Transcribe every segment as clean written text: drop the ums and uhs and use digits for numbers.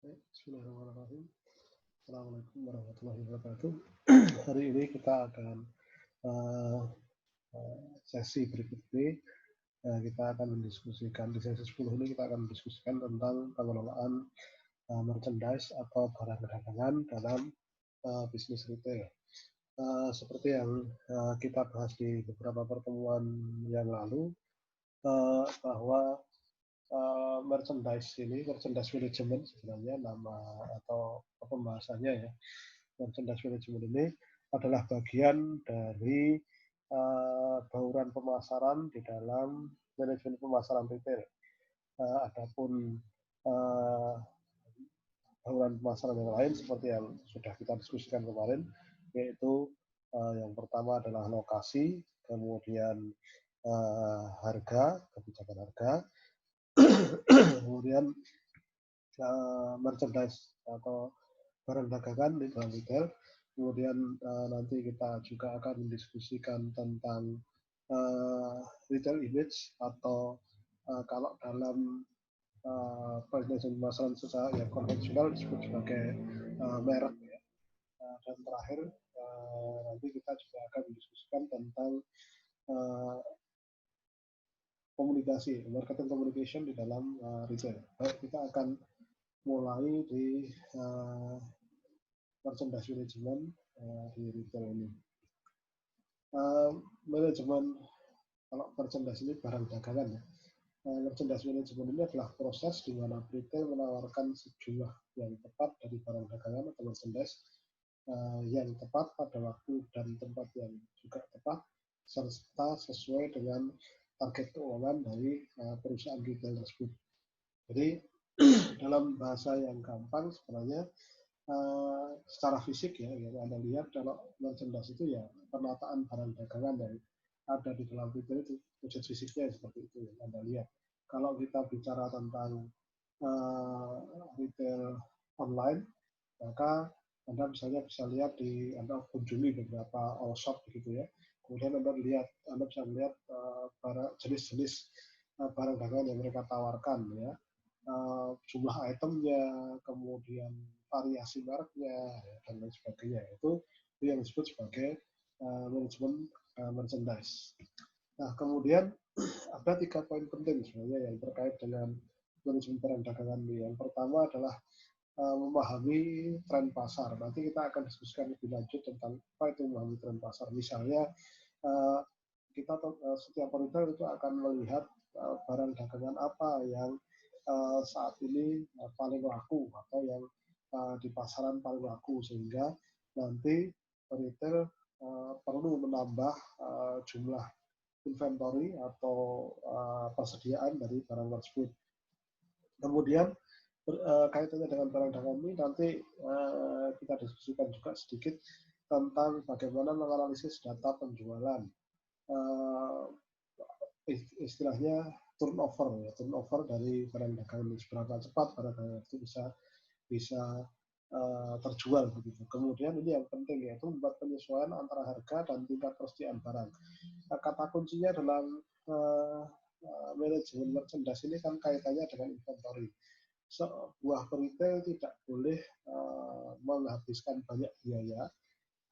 Bismillahirrahmanirrahim. Assalamualaikum warahmatullahi wabarakatuh. Hari ini kita akan sesi berikut ini. Kita akan mendiskusikan di sesi 10 ini kita akan mendiskusikan tentang pengelolaan merchandise atau barang dagangan dalam bisnis retail. Seperti yang kita bahas di beberapa pertemuan yang lalu, bahwa merchandise management sebenarnya nama atau pembahasannya ya. Merchandise management ini adalah bagian dari bauran pemasaran di dalam manajemen pemasaran retail. Adapun bauran pemasaran yang lain seperti yang sudah kita diskusikan kemarin, yaitu yang pertama adalah lokasi, kemudian harga, kebijakan harga, kemudian merchandise atau barang dagangan di dalam retail. Kemudian nanti kita juga akan mendiskusikan tentang retail image atau kalau dalam pemasaran secara yang konvensional disebut sebagai merek ya. Dan terakhir nanti kita juga akan mendiskusikan tentang komunikasi, marketing communication di dalam retail. Baik, kita akan mulai di merchandise management di retail ini. Manajemen kalau merchandise ini barang dagangan ya. Merchandise management ini adalah proses di mana retail menawarkan sejumlah yang tepat dari barang dagangan atau merchandise yang tepat pada waktu dan tempat yang juga tepat serta sesuai dengan target keuangan dari perusahaan retail tersebut. Jadi dalam bahasa yang gampang sebenarnya secara fisik ya yang Anda lihat kalau merchandise itu ya penataan barang dagangan yang ada di dalam retail itu wujud fisiknya seperti itu yang Anda lihat. Kalau kita bicara tentang retail online, maka Anda misalnya bisa lihat Anda kunjungi beberapa all shop begitu ya. Kemudian Anda bisa melihat jenis-jenis barang dagangan yang mereka tawarkan ya. Jumlah itemnya, kemudian variasi mereknya, dan lain sebagainya. Itu yang disebut sebagai manajemen merchandise. Nah, kemudian ada 3 poin penting sebenarnya yang terkait dengan manajemen barang dagangan ini. Yang pertama adalah memahami tren pasar. Nanti kita akan diskusikan lebih lanjut tentang apa itu memahami tren pasar. Misalnya, kita setiap retail itu akan melihat barang dagangan apa yang saat ini paling laku atau yang di pasaran paling laku, sehingga nanti retail perlu menambah jumlah inventory atau persediaan dari barang tersebut. Kemudian kaitannya dengan barang dagangan ini nanti kita diskusikan juga sedikit tentang bagaimana menganalisis data penjualan. Istilahnya turnover dari barang dagangan ini, seberapa cepat barang dagangan itu bisa terjual begitu. Kemudian ini yang penting yaitu membuat penyesuaian antara harga dan tingkat persediaan barang. Kata kuncinya dalam manajemen merchandise ini kan kaitannya dengan inventory. Sebuah retail tidak boleh menghabiskan banyak biaya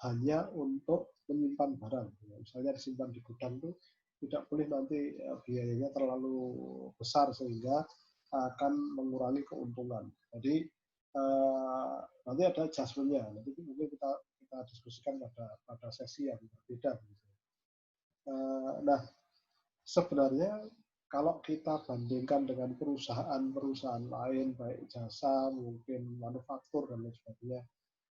hanya untuk menyimpan barang. Misalnya disimpan di gudang itu tidak boleh nanti biayanya terlalu besar sehingga akan mengurangi keuntungan. Jadi nanti ada adjustment-nya. Nanti mungkin kita diskusikan pada sesi yang berbeda. Nah, sebenarnya kalau kita bandingkan dengan perusahaan-perusahaan lain, baik jasa, mungkin manufaktur, dan lain sebagainya,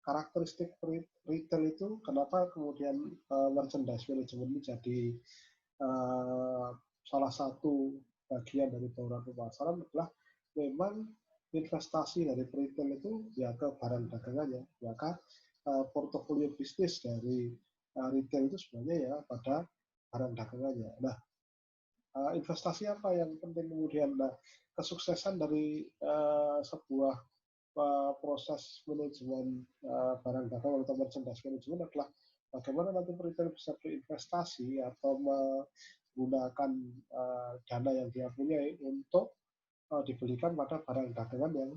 karakteristik retail itu, kenapa kemudian merchandise management ini jadi salah satu bagian dari bauran pemasaran adalah memang investasi dari retail itu ya ke barang dagangannya, maka portofolio bisnis dari retail itu sebenarnya ya pada barang dagangannya. Nah, investasi apa yang penting kemudian? Nah, kesuksesan dari sebuah proses manajemen barang dagangan atau merchandise management adalah bagaimana nanti retail bisa berinvestasi atau menggunakan dana yang dia punya untuk dibelikan pada barang dagangan yang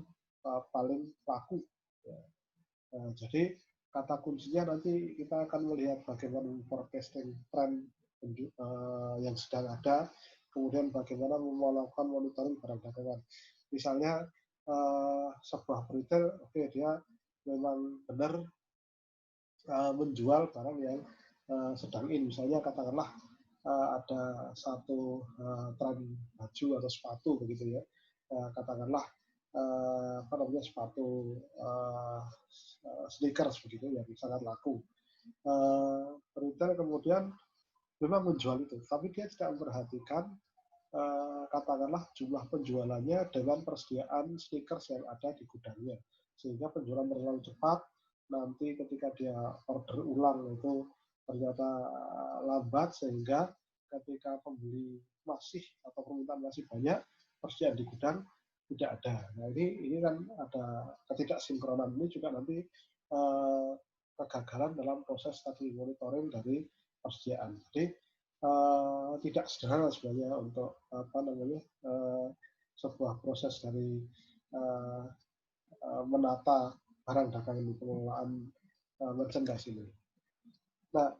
paling laku. Ya. Jadi kata kuncinya nanti kita akan melihat bagaimana forecasting tren yang sedang ada, kemudian bagaimana melakukan monitoring barang dagangan. Misalnya sebuah retail, oke, dia memang benar menjual barang yang sedang in. Misalnya katakanlah ada satu tren baju atau sepatu begitu ya, katakanlah apa namanya, sepatu sneakers begitu yang sangat laku. Retail kemudian memang menjual itu, tapi dia tidak memperhatikan katakanlah jumlah penjualannya dengan persediaan sneakers yang ada di gudangnya, sehingga penjualan terlalu cepat. Nanti ketika dia order ulang itu ternyata lambat, sehingga ketika pembeli masih atau permintaan masih banyak, persediaan di gudang tidak ada. Nah ini kan ada ketidaksinkronan. Ini juga nanti kegagalan dalam proses tadi monitoring dari persediaan. Jadi tidak sederhana sebenarnya untuk apa namanya sebuah proses dari menata barang dagangan di pengelolaan merchandise ini. Nah,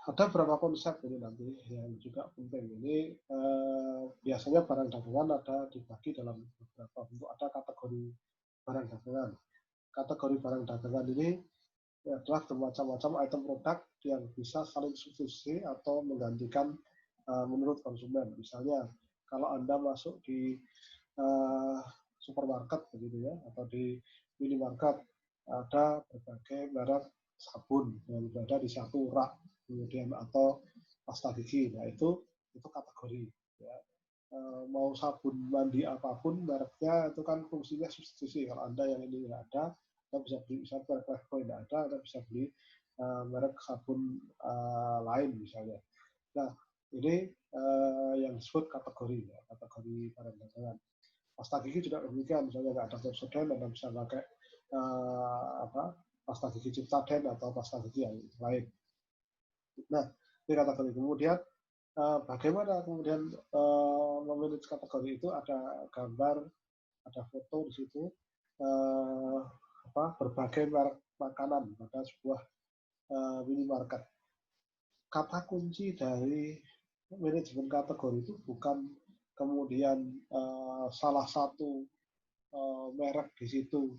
ada beberapa konsep ini nanti yang juga penting. Ini biasanya barang dagangan ada dibagi dalam beberapa bentuk. Ada kategori barang dagangan. Kategori barang dagangan ini adalah bermacam-macam item produk yang bisa saling substitusi atau menggantikan menurut konsumen. Misalnya kalau Anda masuk di supermarket begitu ya, atau di minimarket, ada berbagai merek sabun yang berada di satu rak, kemudian atau pasta gigi. Nah itu kategori ya. Mau sabun mandi apapun mereknya itu kan fungsinya substitusi. Kalau Anda yang ini nggak ada, Anda bisa beli, misalnya merek Lifebuoy nggak ada, Anda bisa beli merek sabun lain misalnya. Nah ini yang disebut kategori ya, kategori barang dagangan. Pasta gigi juga demikian, misalnya nggak ada Pepsodent, Anda bisa pakai pasta gigi Ciptaden atau pasta gigi yang lain. Nah, ini kategori. Kemudian bagaimana kemudian memanage kategori itu? Ada gambar, ada foto di situ, berbagai merek makanan pada sebuah minimarket. Kata kunci dari manajemen kategori itu bukan kemudian salah satu merek di situ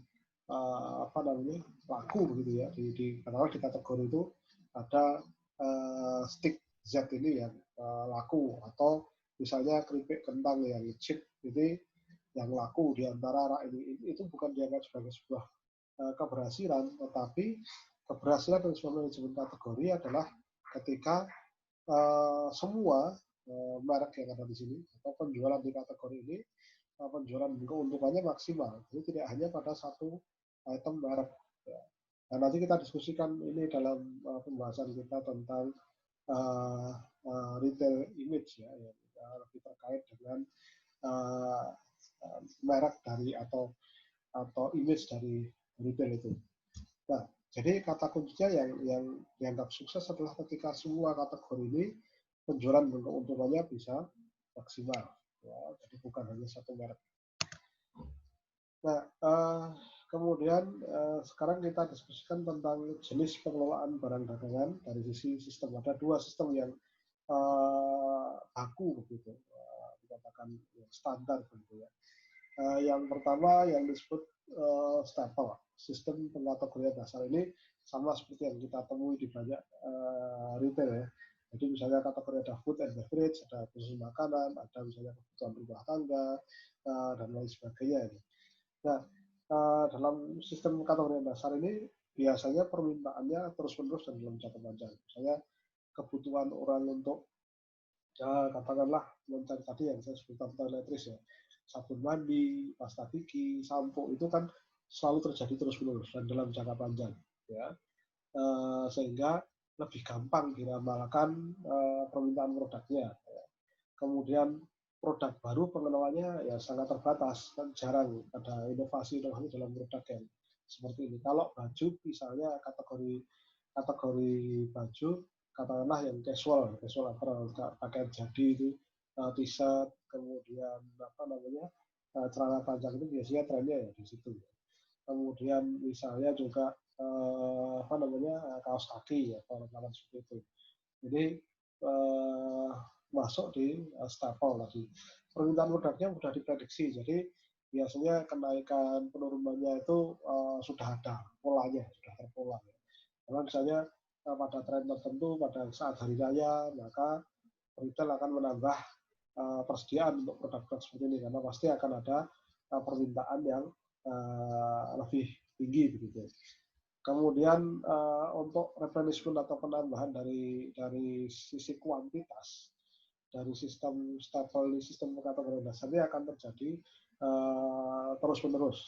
laku begitu ya, di kategori itu ada stick Z ini yang laku, atau misalnya keripik kentang yang chip ini yang laku di antara rak ini. Itu bukan dianggap sebagai sebuah keberhasilan, tetapi keberhasilan dari sebuah manajemen kategori adalah ketika semua merek yang ada di sini atau penjualan di kategori ini, penjualan keuntungannya maksimal. Jadi tidak hanya pada satu item merek. Ya. Nah, nanti kita diskusikan ini dalam pembahasan kita tentang retail image ya, yang lebih terkait dengan merek dari atau image dari retail itu. Nah, jadi kata kuncinya yang dianggap sukses adalah ketika semua kategori ini penjualan dan keuntungannya bisa maksimal. Ya, jadi bukan hanya satu merek. Nah, kemudian sekarang kita diskusikan tentang jenis pengelolaan barang dagangan dari sisi sistem. Ada dua sistem yang baku begitu, dikatakan standar begitu ya. Yang pertama yang disebut staple, sistem pengkategorian dasar. Ini sama seperti yang kita temui di banyak retail ya. Jadi misalnya kategori ada food and beverage, ada khusus makanan, ada misalnya kebutuhan rumah tangga, dan lain sebagainya. Nah, dalam sistem kategori dasar ini biasanya permintaannya terus-menerus dan dalam jangka panjang. Misalnya kebutuhan orang untuk katakanlah mencari tadi yang saya sebutkan toiletries ya, sabun mandi, pasta gigi, sampo, itu kan selalu terjadi terus-menerus dan dalam jangka panjang ya, sehingga lebih gampang diramalkan permintaan produknya. Ya. Kemudian produk baru pengenalannya ya sangat terbatas, kan jarang ada inovasi dalam produk yang seperti ini. Kalau baju misalnya kategori baju, katakanlah yang casual apparel, pakaian jadi itu, t-shirt, kemudian celana panjang itu biasanya trennya ya di situ. Kemudian misalnya juga apa namanya kaos kaki ya, kawan-kawan seperti itu. Jadi masuk di staple tadi. Permintaan produknya sudah diprediksi, jadi biasanya kenaikan penurunannya itu sudah ada polanya, sudah terpola. Karena misalnya pada tren tertentu pada saat hari raya, maka retail akan menambah persediaan untuk produk-produk seperti ini karena pasti akan ada permintaan yang lebih tinggi begitu. Kemudian untuk replenishment atau penambahan dari sisi kuantitas dari sistem staple sistem kategori dasarnya akan terjadi terus menerus.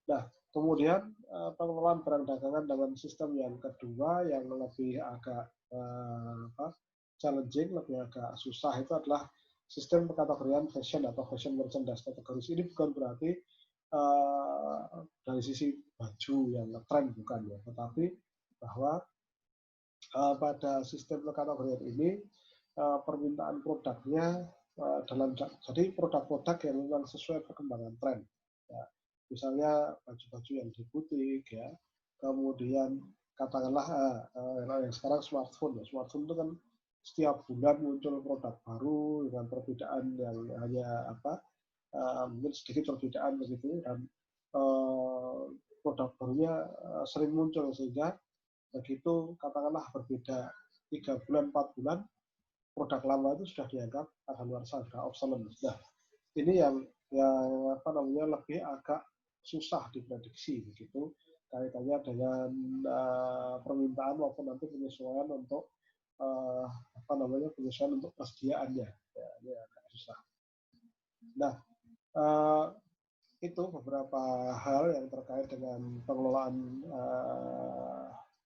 Nah, kemudian pengelolaan barang dagangan dengan sistem yang kedua yang lebih agak challenging, lebih agak susah itu adalah sistem pekategorian fashion atau fashion merchandise kategoris. Ini bukan berarti dari sisi baju yang ngetren bukan ya, tetapi bahwa pada sistem pekategorian ini permintaan produknya dalam jadi produk-produk yang memang sesuai perkembangan tren. Ya, misalnya baju-baju yang di butik ya, kemudian katakanlah yang sekarang smartphone ya, smartphone itu kan setiap bulan muncul produk baru dengan perbedaan yang hanya mungkin sedikit perbedaan begitu dan produk barunya sering muncul sehingga begitu katakanlah berbeda 3 bulan 4 bulan produk lama itu sudah dianggap kadaluarsa, sudah obsolete. Nah, ini yang lebih agak susah diprediksi begitu kaitannya dengan permintaan maupun nanti penyesuaian untuk penyesuaian untuk persediaannya. Ya, ini agak susah. Nah, itu beberapa hal yang terkait dengan pengelolaan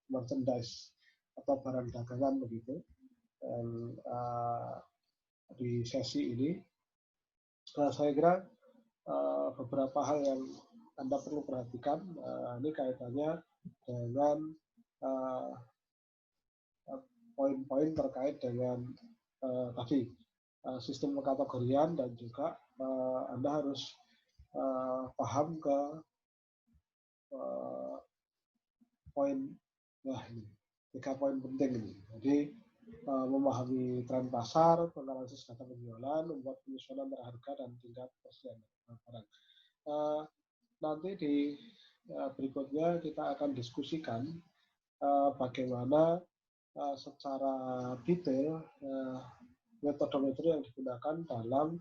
merchandise atau barang dagangan begitu. Dan di sesi ini saya kira beberapa hal yang Anda perlu perhatikan ini kaitannya dengan poin-poin terkait dengan tadi sistem pekategorian dan juga Anda harus paham ke poin ini 3 poin penting ini. Jadi memahami tren pasar, menganalisis data penjualan, membuat penyesuaian antara harga dan tingkat persediaan barang. Nanti di berikutnya kita akan diskusikan bagaimana secara detail metode-metode yang digunakan dalam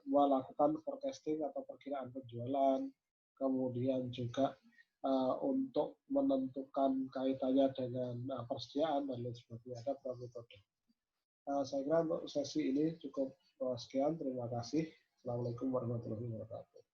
melakukan forecasting atau perkiraan penjualan, kemudian juga untuk menentukan kaitannya dengan persediaan dan lain sebagainya. Ada beberapa metode. Saya kira untuk sesi ini cukup sekian. Terima kasih. Assalamualaikum warahmatullahi wabarakatuh.